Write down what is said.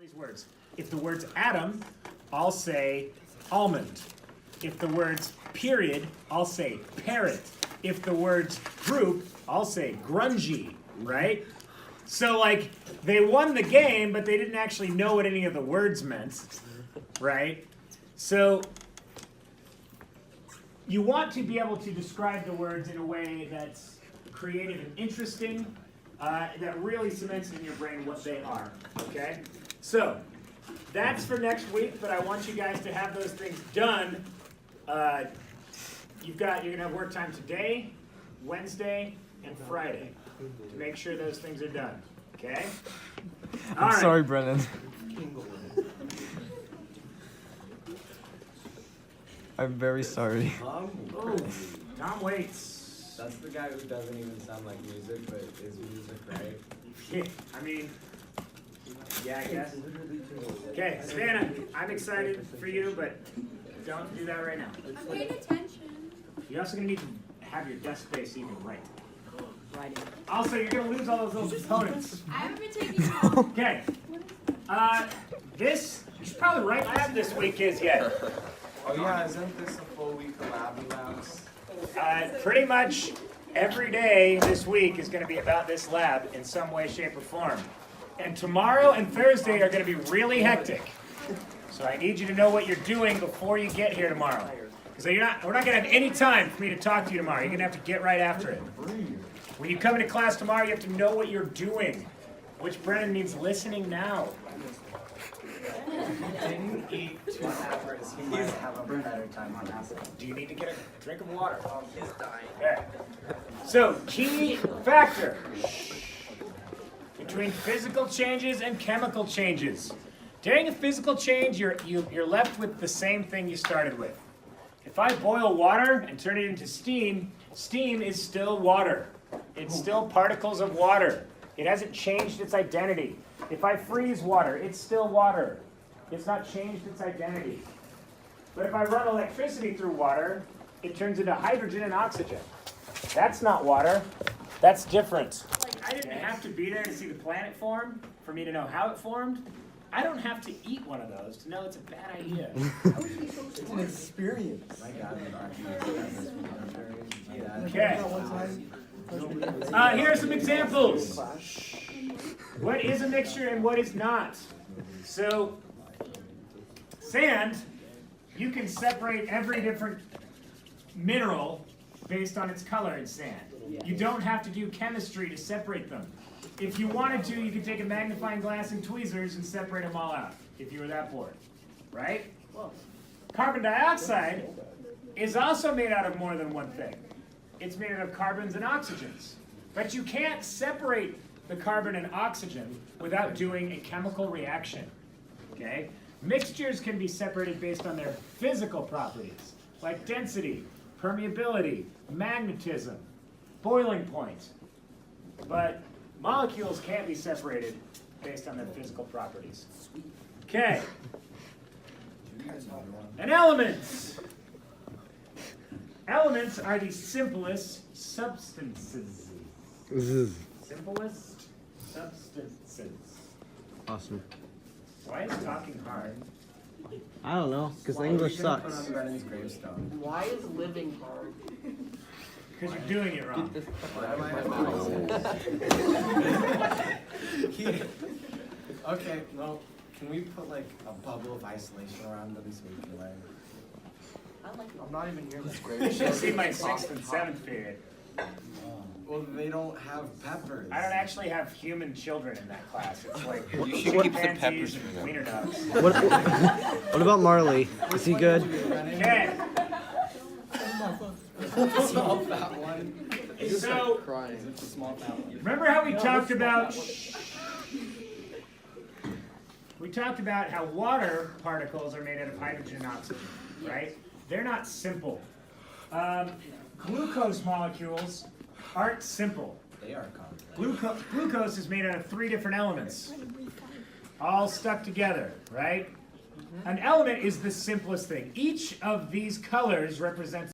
These words. If the word's atom, I'll say almond. If the word's period, I'll say parrot. If the word's group, I'll say grungy, right? So like, they won the game, but they didn't actually know what any of the words meant, right? So you want to be able to describe the words in a way that's creative and interesting, that really cements in your brain what they are, okay? So that's for next week, but I want you guys to have those things done. You're gonna have work time today, Wednesday, and Friday to make sure those things are done, okay? I'm sorry, Brennan. I'm very sorry. Oh, Tom waits. That's the guy who doesn't even sound like music, but is music, right? Yeah, I mean, yeah, I guess. Okay, Savannah, I'm excited for you, but don't do that right now. I'm paying attention. You're also gonna need to have your desk space even right. Writing. Also, you're gonna lose all those little components. I haven't been taking notes. Okay. This, you should probably write lab this week is yet. Oh yeah, isn't this a full week of labs? Pretty much every day this week is going to be about this lab in some way, shape, or form. And tomorrow and Thursday are going to be really hectic. So I need you to know what you're doing before you get here tomorrow. Because we're not going to have any time for me to talk to you tomorrow. You're going to have to get right after it. When you come into class tomorrow, you have to know what you're doing. Which Brennan means listening now. Didn't eat 2 hours. He might have a better time on acid. Do you need to get a drink of water? He's dying. Okay. So, key factor between physical changes and chemical changes. During a physical change, you're left with the same thing you started with. If I boil water and turn it into steam, steam is still water. It's still particles of water. It hasn't changed its identity. If I freeze water, it's still water. It's not changed its identity. But if I run electricity through water, it turns into hydrogen and oxygen. That's not water. That's different. Like, I didn't have to be there to see the planet form for me to know how it formed. I don't have to eat one of those to know it's a bad idea. It's an experience. My God, Okay. Here are some examples. What is a mixture and what is not? So, sand, you can separate every different mineral based on its color in sand. You don't have to do chemistry to separate them. If you wanted to, you could take a magnifying glass and tweezers and separate them all out, if you were that bored, right? Carbon dioxide is also made out of more than one thing. It's made out of carbons and oxygens. But you can't separate the carbon and oxygen without doing a chemical reaction, okay? Mixtures can be separated based on their physical properties, like density, permeability, magnetism, boiling point. But molecules can't be separated based on their physical properties. Okay. And elements. Elements are the simplest substances. Simplest substances. Awesome. Why is talking hard? I don't know, because English Put sucks. on Brennan's gravestone. Why is living hard? Because you're doing it wrong. Why am I Okay, well, can we put like a bubble of isolation around them so we can learn? I'm not even here. You should see my 6th and 7th period. Well, they don't have peppers. I don't actually have human children in that class. It's like You should keep the peppers pansies for and them. wiener dogs. What about Marley? Is he good? Okay, Small fat one. so Crying. It's a small fat one. remember how we talked about how water particles are made out of hydrogen and oxygen, right? They're not simple. Glucose molecules aren't simple. They are complex. Glucose is made out of 3 different elements, all stuck together, right? An element is the simplest thing. Each of these colors represents